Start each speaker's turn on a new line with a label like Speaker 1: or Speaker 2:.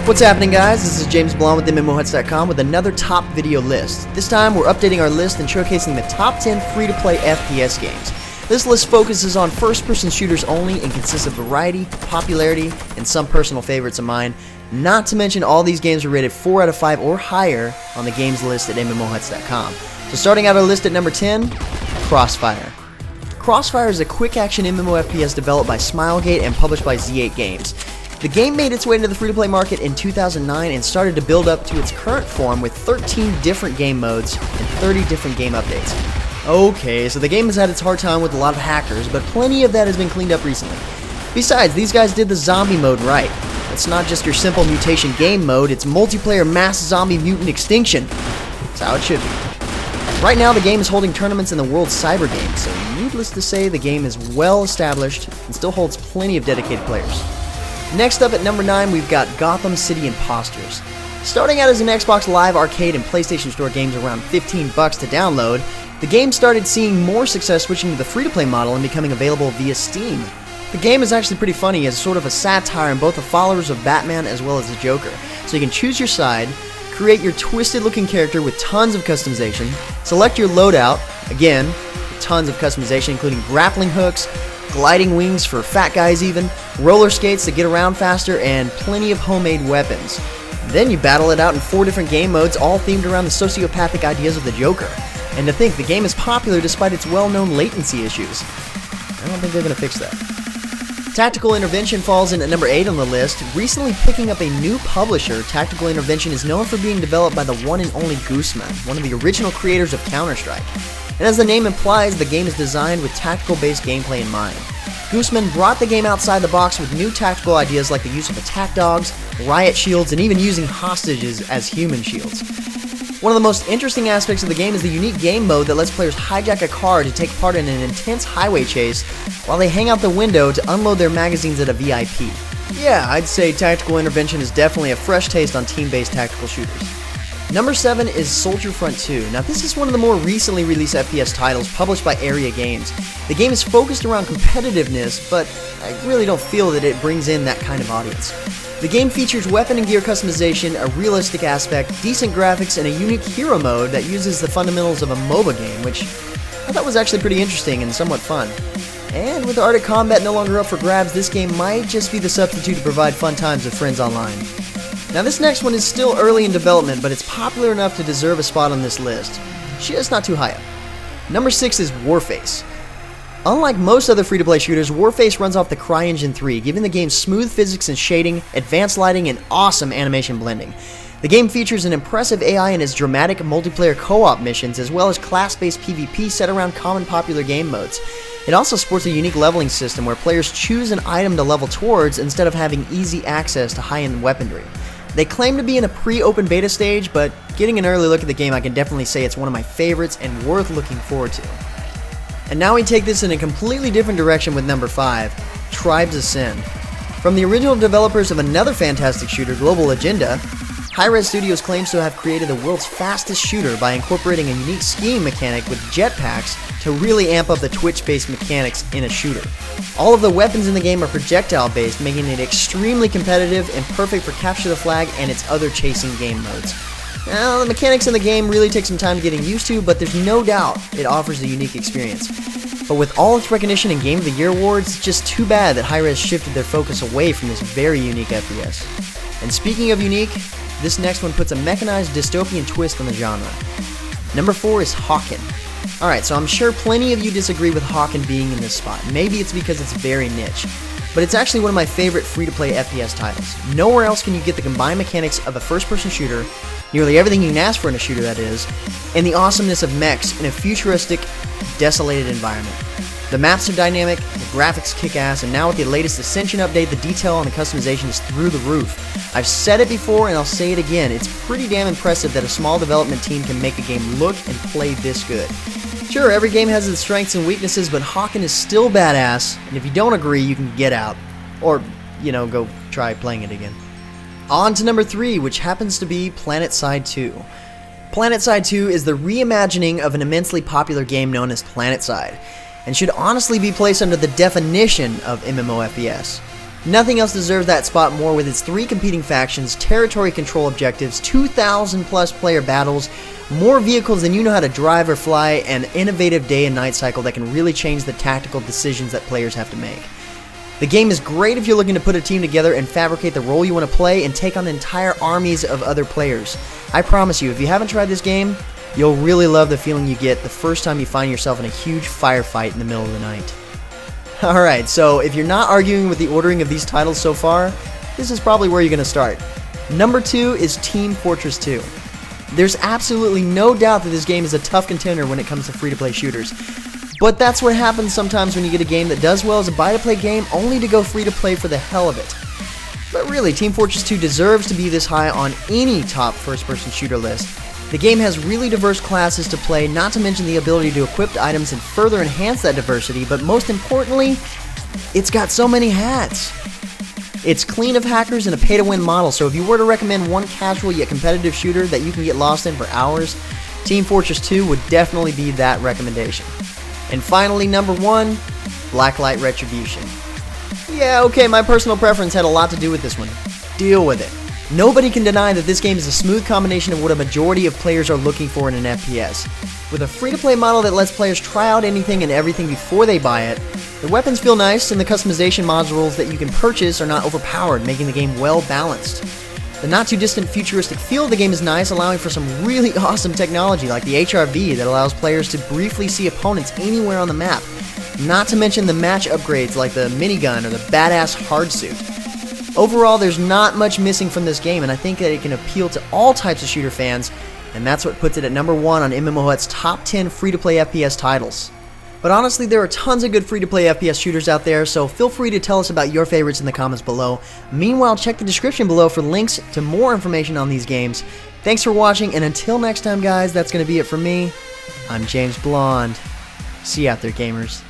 Speaker 1: What's happening, guys? This is James Blum with MMOHuts.com with another top video list. This time we're updating our list and showcasing the top 10 free-to-play FPS games. This list focuses on first-person shooters only and consists of variety, popularity, and some personal favorites of mine. Not to mention all these games are rated 4 out of 5 or higher on the games list at MMOHuts.com. So starting out our list at number 10, Crossfire. Crossfire is a quick-action MMO FPS developed by Smilegate and published by Z8 Games. The game made its way into the free-to-play market in 2009 and started to build up to its current form with 13 different game modes and 30 different game updates. Okay, so the game has had its hard time with a lot of hackers, but plenty of that has been cleaned up recently. Besides, these guys did the zombie mode right. It's not just your simple mutation game mode, it's multiplayer mass zombie mutant extinction. That's how it should be. Right now, the game is holding tournaments in the World Cyber Game, so needless to say, the game is well established and still holds plenty of dedicated players. Next up at number 9, we've got Gotham City Impostors. Starting out as an Xbox Live Arcade and PlayStation Store games around $15 to download, the game started seeing more success switching to the free-to-play model and becoming available via Steam. The game is actually pretty funny as sort of a satire on both the followers of Batman as well as the Joker. So you can choose your side, create your twisted-looking character with tons of customization, select your loadout, again, with tons of customization including grappling hooks, gliding wings for fat guys even, roller skates to get around faster, and plenty of homemade weapons. Then you battle it out in 4 different game modes, all themed around the sociopathic ideas of the Joker. And to think, the game is popular despite its well-known latency issues. I don't think they're going to fix that. Tactical Intervention falls in at number 8 on the list. Recently picking up a new publisher, Tactical Intervention is known for being developed by the one and only Gooseman, one of the original creators of Counter-Strike. And as the name implies, the game is designed with tactical-based gameplay in mind. Gooseman brought the game outside the box with new tactical ideas like the use of attack dogs, riot shields, and even using hostages as human shields. One of the most interesting aspects of the game is the unique game mode that lets players hijack a car to take part in an intense highway chase while they hang out the window to unload their magazines at a VIP. Yeah, I'd say Tactical Intervention is definitely a fresh taste on team-based tactical shooters. Number 7 is Soldier Front 2. Now this is one of the more recently released FPS titles published by Area Games. The game is focused around competitiveness, but I really don't feel that it brings in that kind of audience. The game features weapon and gear customization, a realistic aspect, decent graphics, and a unique hero mode that uses the fundamentals of a MOBA game, which I thought was actually pretty interesting and somewhat fun. And with the art of combat no longer up for grabs, this game might just be the substitute to provide fun times with friends online. Now this next one is still early in development, but it's popular enough to deserve a spot on this list. Just not too high up. Number 6 is Warface. Unlike most other free-to-play shooters, Warface runs off the CryEngine 3, giving the game smooth physics and shading, advanced lighting, and awesome animation blending. The game features an impressive AI in its dramatic multiplayer co-op missions, as well as class-based PvP set around common popular game modes. It also sports a unique leveling system where players choose an item to level towards instead of having easy access to high-end weaponry. They claim to be in a pre-open beta stage, but getting an early look at the game, I can definitely say it's one of my favorites and worth looking forward to. And now we take this in a completely different direction with number 5, Tribes Ascend. From the original developers of another fantastic shooter, Global Agenda, Hi-Rez Studios claims to have created the world's fastest shooter by incorporating a unique skiing mechanic with jetpacks to really amp up the twitch-based mechanics in a shooter. All of the weapons in the game are projectile-based, making it extremely competitive and perfect for Capture the Flag and its other chasing game modes. Now, the mechanics in the game really take some time getting used to, but there's no doubt it offers a unique experience. But with all its recognition in Game of the Year awards, it's just too bad that Hi-Rez shifted their focus away from this very unique FPS. And speaking of unique, this next one puts a mechanized dystopian twist on the genre. Number 4 is Hawken. Alright, so I'm sure plenty of you disagree with Hawken being in this spot. Maybe it's because it's very niche. But it's actually one of my favorite free-to-play FPS titles. Nowhere else can you get the combined mechanics of a first-person shooter, nearly everything you can ask for in a shooter that is, and the awesomeness of mechs in a futuristic, desolated environment. The maps are dynamic, the graphics kick ass, and now with the latest Ascension update, the detail on the customization is through the roof. I've said it before and I'll say it again, it's pretty damn impressive that a small development team can make a game look and play this good. Sure, every game has its strengths and weaknesses, but Hawken is still badass, and if you don't agree, you can get out. Or, go try playing it again. On to number 3, which happens to be PlanetSide 2. PlanetSide 2 is the reimagining of an immensely popular game known as PlanetSide, and should honestly be placed under the definition of MMO FPS. Nothing else deserves that spot more with its 3 competing factions, territory control objectives, 2,000 plus player battles, more vehicles than you know how to drive or fly, and an innovative day and night cycle that can really change the tactical decisions that players have to make. The game is great if you're looking to put a team together and fabricate the role you want to play and take on entire armies of other players. I promise you, if you haven't tried this game, you'll really love the feeling you get the first time you find yourself in a huge firefight in the middle of the night. Alright, so if you're not arguing with the ordering of these titles so far, this is probably where you're going to start. Number 2 is Team Fortress 2. There's absolutely no doubt that this game is a tough contender when it comes to free-to-play shooters. But that's what happens sometimes when you get a game that does well as a buy-to-play game only to go free-to-play for the hell of it. But really, Team Fortress 2 deserves to be this high on any top first-person shooter list. The game has really diverse classes to play, not to mention the ability to equip items and further enhance that diversity, but most importantly, it's got so many hats. It's clean of hackers and a pay-to-win model, so if you were to recommend one casual yet competitive shooter that you can get lost in for hours, Team Fortress 2 would definitely be that recommendation. And finally, number 1, Blacklight Retribution. Yeah, okay, my personal preference had a lot to do with this one. Deal with it. Nobody can deny that this game is a smooth combination of what a majority of players are looking for in an FPS. With a free-to-play model that lets players try out anything and everything before they buy it, the weapons feel nice and the customization modules that you can purchase are not overpowered, making the game well balanced. The not-too-distant futuristic feel of the game is nice, allowing for some really awesome technology like the HRV that allows players to briefly see opponents anywhere on the map, not to mention the match upgrades like the minigun or the badass hardsuit. Overall, there's not much missing from this game, and I think that it can appeal to all types of shooter fans, and that's what puts it at number 1 on MMO Hut's top 10 free-to-play FPS titles. But honestly, there are tons of good free-to-play FPS shooters out there, so feel free to tell us about your favorites in the comments below. Meanwhile, check the description below for links to more information on these games. Thanks for watching, and until next time, guys, that's going to be it for me. I'm James Blonde. See you out there, gamers.